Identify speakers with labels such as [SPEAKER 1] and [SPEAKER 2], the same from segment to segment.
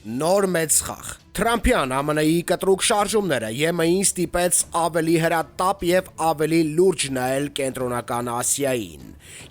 [SPEAKER 1] Նոր մեծ խաղ։ Թրամփյան ԱՄՆ-ի կտրուկ շարժումները ԵՄ-ին ստիպեց ավելի հրատապ եւ ավելի լուրջ նայել Կենտրոնական Ասիային։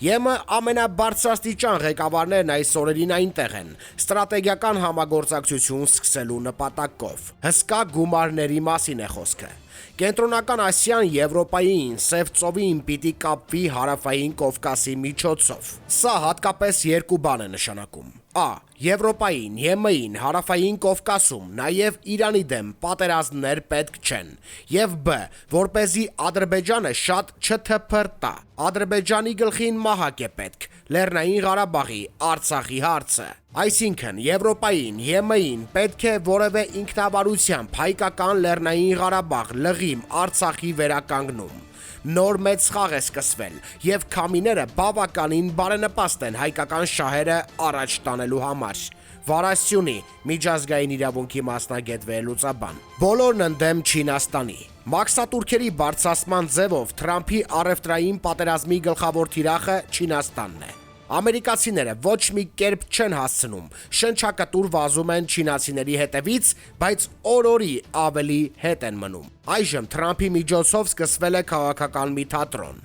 [SPEAKER 1] ԵՄ ամենաբարձրաստիճան ղեկավարներն այս օրերին այնտեղ են, ստրատեգիական համագործակցություն սկսելու նպատակով։ Հսկա գումարների մասին է խոսքը։ Կենտրոնական Ասիան Եվրոպային Սև ծովին պիտի կապվի Հարավային Կովկասի միջոցով։ Սա հատկապես երկու բան է նշանակում. Ա. Եվրոպային, ԵՄ-ին, Հարավային Կովկասում նաև Իրանի դեմ պատերազմներ պետք չեն, եւ Բ. որպեսզի Ադրբեջանը շատ չթփրտա։ Ադրբեջանի գլխին մահակ է պետք Լեռնային Ղարաբաղի, Արցախի հարցը։ Այսինքն Եվրոպային, ԵՄ-ին պետք է որևէ ինքնավարությամբ հայկական Լեռնային Ղարաբաղ, Լղիմ, Արցախի վերականգնում։ Նոր մեծ խաղ է սկսվել, եւ քամիները բավականին բարենպաստ են հայկական շահերը առաջ տանելու համար։ Վարասյունի միջազգային իրավունքի մասնագետ վերլուծաբան։ Բոլորն ընդդեմ Չինաստանի։ Մաքսատուրքերի բարձրացման ձևով Թրամփի առևտրային պատերազմի գլխավոր թիրախը Չինաստանն է։ Ամերիկացիները ոչ մի կերպ չեն հասցնում, շնչակտուր վազում են չինացիների հետևից, բայց օր-օրի ավելի հետ են մնում։ Այժմ Թրամփի միջոցով սկսվել է քաղաքական մի թատրոն։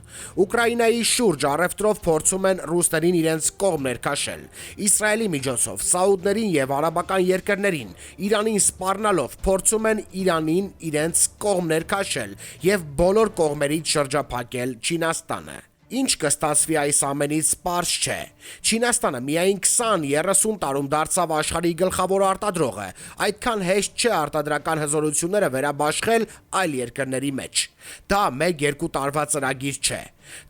[SPEAKER 1] Ուկրաինայի շուրջ առևտրով փորձում են ռուսներին իրենց կողմ ներքաշել։ Իսրայելի միջոցով սաուդներին եւ արաբական երկրներին Իրանին սպառնալով փորձում են Իրանին իրենց կողմ ներքաշել եւ բոլոր կողմերից շրջափակել Չինաստանը։ Ինչ կստացվի այս ամենից պարզ չէ։ Չինաստանը միայն 20-30 տարում դարձավ աշխարհի գլխավոր արտադրողը, այդքան հեշտ չէ արտադրական հզորությունները վերաբաշխել այլ երկրների մեջ։ Դա 1-2 տարվա ծրագիր չէ։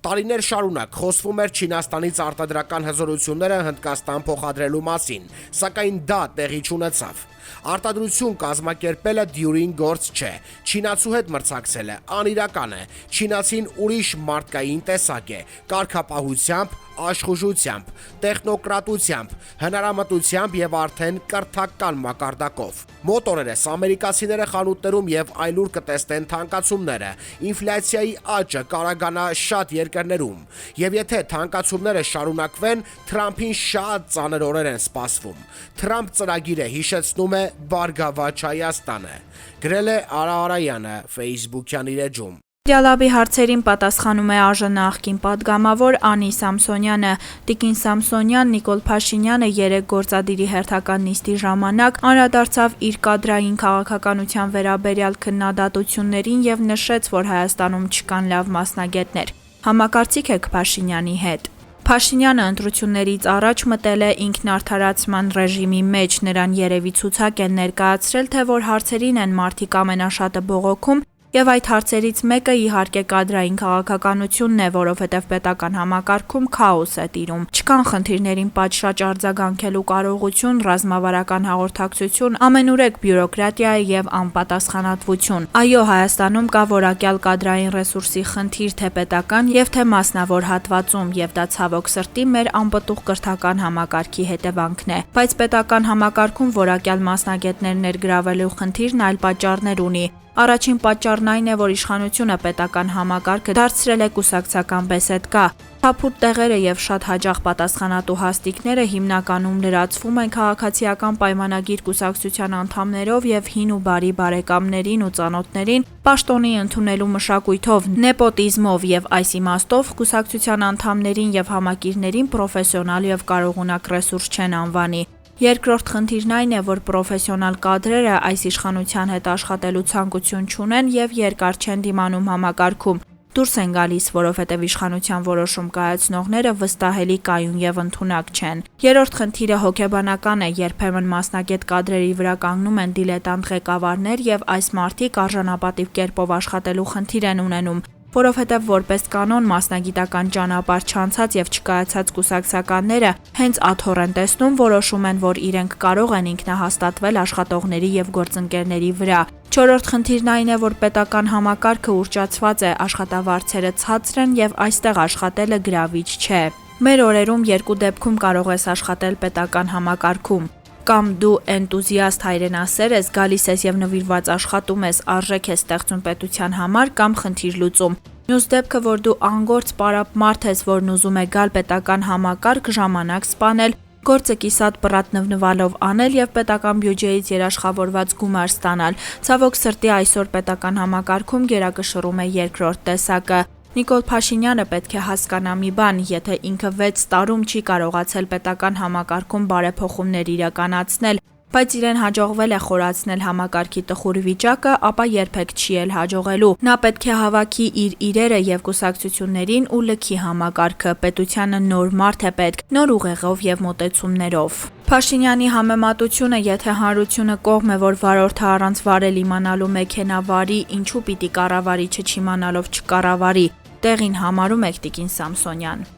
[SPEAKER 1] Տարիներ շարունակ խոսվում էր Չինաստանից արտադրական հզորությունները Հնդկաստան փոխադրելու մասին, սակայն դա տեղի չունեցավ։ Արտադրություն կազմակերպելը դյուրին գործ չէ։ Չինացու հետ մրցակցելը անիրական է։ Չինացին ուրիշ մարդկային տեսակ է, կարգապահությամբ, աշխուժությամբ, տեխնոկրատությամբ, հնարամտությամբ եւ արդեն կրթական մակարդակով։ Մոտ օրերս ամերիկացիները խանութներում եւ այլուր կտեսնեն թանկացումները, ինֆլյացիայի աճը կարագանա շատ երկրներում, եւ եթե թանկացումները շարունակվեն, Թրամփին շատ ծանր օրեր են սպասվում։ Թրամփ ծրագիրը հիշեցնում է Բարգավաճ Հայաստանը, գրել է Արա Արայանը Facebook-յան իր էջում։
[SPEAKER 2] Դիալաբի հարցերին պատասխանում է ԱԺ նախկին պատգամավոր Անի Սամսոնյանը։ Տիկին Սամսոնյան Նիկոլ Փաշինյանը երեկ գործադիրի հերթական նիստի ժամանակ անդրադարձավ իր կադրային քաղաքականության վերաբերյալ քննադատություններին եւ նշեց, որ Հայաստանում չկան լավ մասնագետներ։ Համակարծիք եք Փաշինյանի հետ։ Փաշինյանը ընտրություններից առաջ մտել է ինքնարդարացման ռեժիմի մեջ, նրան երևի ցուցակ են ներկայացրել, թե որ հարցերին են մարդիկ ամենաշատը բողոքում, եւ այդ հարցերից մեկը իհարկե կադրային քաղաքականությունն է, որովհետեւ պետական համակարգում քաոս է տիրում։ Չկան խնդիրներին պատշաճ արձագանքելու կարողություն, ռազմավարական հաղորդակցություն, ամենուրեք բյուրոկրատիա եւ անպատասխանատվություն։ Այո, Հայաստանում կա որակյալ կադրային ռեսուրսի խնդիր թե պետական եւ թե մասնավոր հատվածում, եւ դա ցավոք սրտի մեր անպտուղ կրթական համակարգի հետևանքն է։ Բայց պետական համակարգում որակյալ մասնագետներ ներգրավելու խնդիրն այլ պատճառներ ունի։ Առաջին պատճառն այն է, որ իշխանությունը պետական համակարգը դարձրել է կուսակցական բեսեդկա։ Թափուտ տեղերը եւ շատ հաճախ պատասխանատու հաստիկները հիմնականում լրացվում են քաղաքացիական պայմանագիր կուսակցության անդամներով եւ հին ու բարի բարեկամներին ու ծանոթներին պաշտոնի ընդունելու մշակույթով, նեպոտիզմով եւ այս իմաստով կուսակցության անդամներին եւ համակիրներին պրոֆեսիոնալ եւ կարողունակ ռեսուրս չեն անվանի։ Երկրորդ խնդիրն այն է, որ պրոֆեսիոնալ կադրերը այս իշխանության հետ աշխատելու ցանկություն չունեն եւ երկար չեն դիմանում համակարգում։ Դուրս են գալիս, որովհետեւ իշխանության որոշում կայացնողները վստահելի կայուն եւ ընդունակ չեն։ Երրորդ խնդիրը հոգեբանական է, երբեմն մասնագետ կադրերի վրա կանգնում են դիլետանտ ղեկավարներ եւ այս մարդիկ արժանապատիվ կերպով աշխատելու խնդիր են ունենում, որովհետև որպես կանոն մասնագիտական ճանապարհ չանցած եւ չկայացած կուսակցականները հենց աթոռ են տեսնում, որոշում են, որ իրենք կարող են ինքնահաստատվել աշխատողների եւ գործընկերների վրա։ Չորրորդ խնդիրն այն է, որ պետական համակարգը ուռճացված է, աշխատավարձերը ցածր են եւ այստեղ աշխատելը գրավիչ չէ։ Մեր օրերում երկու դեպքում կարող ես աշխատել պետական համակարգում։ Կամ դու էնտուզիաստ հայրենասեր ես, գալիս ես եւ նվիրված աշխատում ես, արժեք ես ստեղծում պետության համար կամ խնդիր լուծում։ Մյուս դեպքը, որ դու անգործ պարապ մարդ ես, որն ուզում է գալ պետական համակարգ, ժամանակ սպանել, Գործը կիսատ պռատ նվնվալով անել եւ պետական բյուջեից երաշխավորված գումար ստանալ։ Ցավոք սրտի այսօր պետական համակարգում գերակշռում է երկրորդ տեսակը։ Նիկոլ Փաշինյանը պետք է հասկանա մի բան, եթե ինքը 6 տարում չի կարողացել պետական համակարգում բարեփոխումներ իրականացնել, բայց իրեն հաջողվել է խորացնել համակարգի տխուր վիճակը, ապա երբեք չի էլ հաջողելու։ Նա պետք է հավաքի իր իրերը եւ կուսակցություններին ու լքի համակարգը, պետությանը նոր մարդ է պետք, նոր ուղեղով եւ մոտեցումներով։ Փաշինյանի համեմատությունը, եթե հանրությունը կողմ է, որ վարորդը առանց վարել իմանալու մեքենա վարի, ինչու պիտի կառավարիչը չիմանալով չկառավարի, տեղին համարում եք տիկին Սամսոնյան։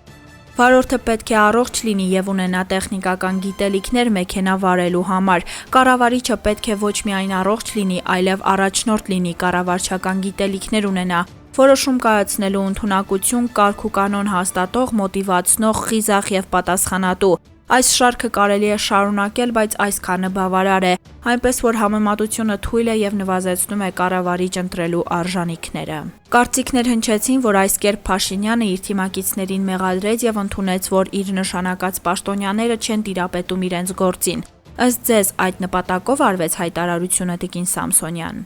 [SPEAKER 2] Վարորդը պետք է առողջ լինի եւ ունենա տեխնիկական գիտելիքներ մեքենա վարելու համար։ Կառավարիչը պետք է ոչ միայն առողջ լինի, այլև առաջնորդ լինի, կառավարչական գիտելիքներ ունենա, որոշում կայացնելու ընդունակություն, կարգ ու կանոն հաստատող, մոտիվացնող, խիզախ եւ պատասխանատու։ Այս շարքը կարելի է շարունակել, բայց այսքանը բավարար է, այնպես որ համեմատությունը թույլ է եւ նվազեցնում է կառավարիչ ընտրելու արժանինքները։ Կարծիքներ հնչեցին, որ այս կերպ Փաշինյանը իր թիմակիցներին մեղադրեց եւ ընդունեց, որ իր նշանակած պաշտոնյաները չեն տիրապետում իրենց գործին։ Ըստ ձեզ այդ նպատակով արվեց հայտարարությունը տիկին Սամսոնյան։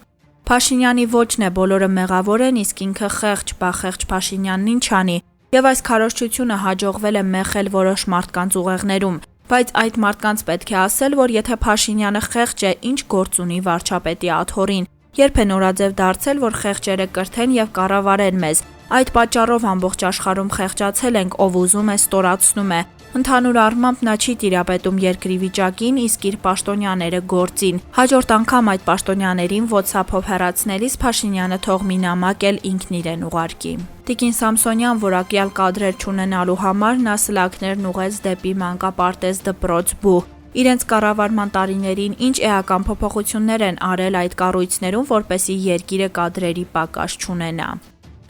[SPEAKER 2] Փաշինյանի ոչն է բոլորը մեղավոր են, իսկ ինքը խեղճ, բա խեղճ Փաշինյանն ինչ անի։ Եվ այս քարոզչությունը հաջողվել է մեխել որոշ մարդկանց ուղեղներում, բայց այդ մարդկանց պետք է ասել, որ եթե Փաշինյանը խեղճ է, ինչ գործ ունի վարչապետի աթոռին, երբ է նորաձև դարձել, որ խեղճերը կրթեն եւ կառավարեն մեզ։ Այդ պատճառով ամբողջ աշխարհում խեղճացել ենք, ով ուզում է ստորացնում է։ Ընդհանուր առմամբ նա չի տիրապետում երկրի վիճակին, իսկ իր պաշտոնյաները գործին։ Հաջորդ անգամ այդ պաշտոնյաներին WhatsApp-ով հեռացնելիս Փաշինյանը թող մի նամակ էլ ինքն իրեն ուղարկի։ Տիկին Սամսոնյան որակյալ կադրեր չունենալու համար նա սլաքներն ուղեց դեպի մանկապարտեզ դպրոց Բու։ Իրենց կառավարման տարիներին ինչ էական փոփոխություններ են արել այդ կառույցներում, որպեսզի երկիրը կադրերի պակաս չունենա։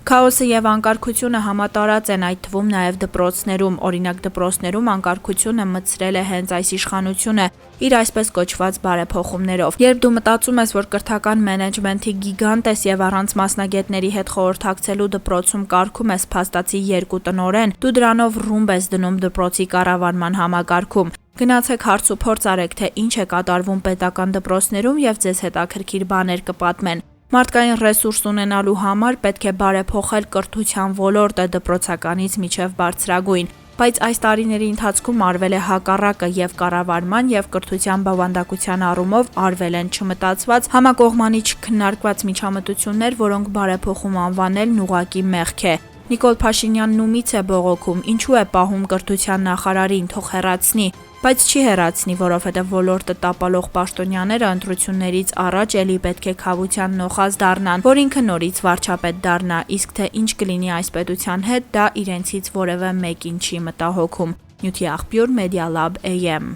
[SPEAKER 2] Քաոսը եւ անկարգությունը համատարած են, այդ թվում նաեւ դպրոցներում, օրինակ դպրոցներում անկարգությունը մտցրել է հենց այս իշխանությունը իր այսպես կոչված բարեփոխումներով։ Երբ դու մտածում ես, որ կրթական մենեջմենթի գիգանտ ես եւ առանց մասնագետների հետ խորհրդակցելու դպրոցում կարգում ես փաստացի 2 տնօրեն, դու դրանով ռումբ ես դնում դպրոցի կառավարման համակարգում։ Գնացեք հարց ու փորձ արեք, թե ինչ է կատարվում պետական դպրոցներում եւ ձեզ հետաքրքիր բաներ կպատմեն։ Մարդկային ռեսուրս ունենալու համար պետք է բարեփոխել կրթության ոլորտը դպրոցականից մինչև բարձրագույն, բայց այս տարիների ընթացքում արվել է հակառակը եւ կառավարման եւ կրթության բավանդակության առումով արվել են չմտածված, համակողմանի չքննարկված միջամտություններ, որոնք բարեփոխում անվանելն ուղղակի մեղք է։ Նիկոլ Փաշինյանն ումից է բողոքում, ինչու է պահում կրթության նախարարին, թող հեռացնի, բայց չի հեռացնի, որովհետև ոլորտը տապալող պաշտոնյաները ընտրություններից առաջ էլի պետք է քավության նոխազ դառնան, որ ինքը նորից վարչապետ դառնա, իսկ թե ինչ կլինի այս պետության հետ, դա իրենցից որևէ մեկին չի մտահոգում։ Նյութի աղբյուր Media Lab AM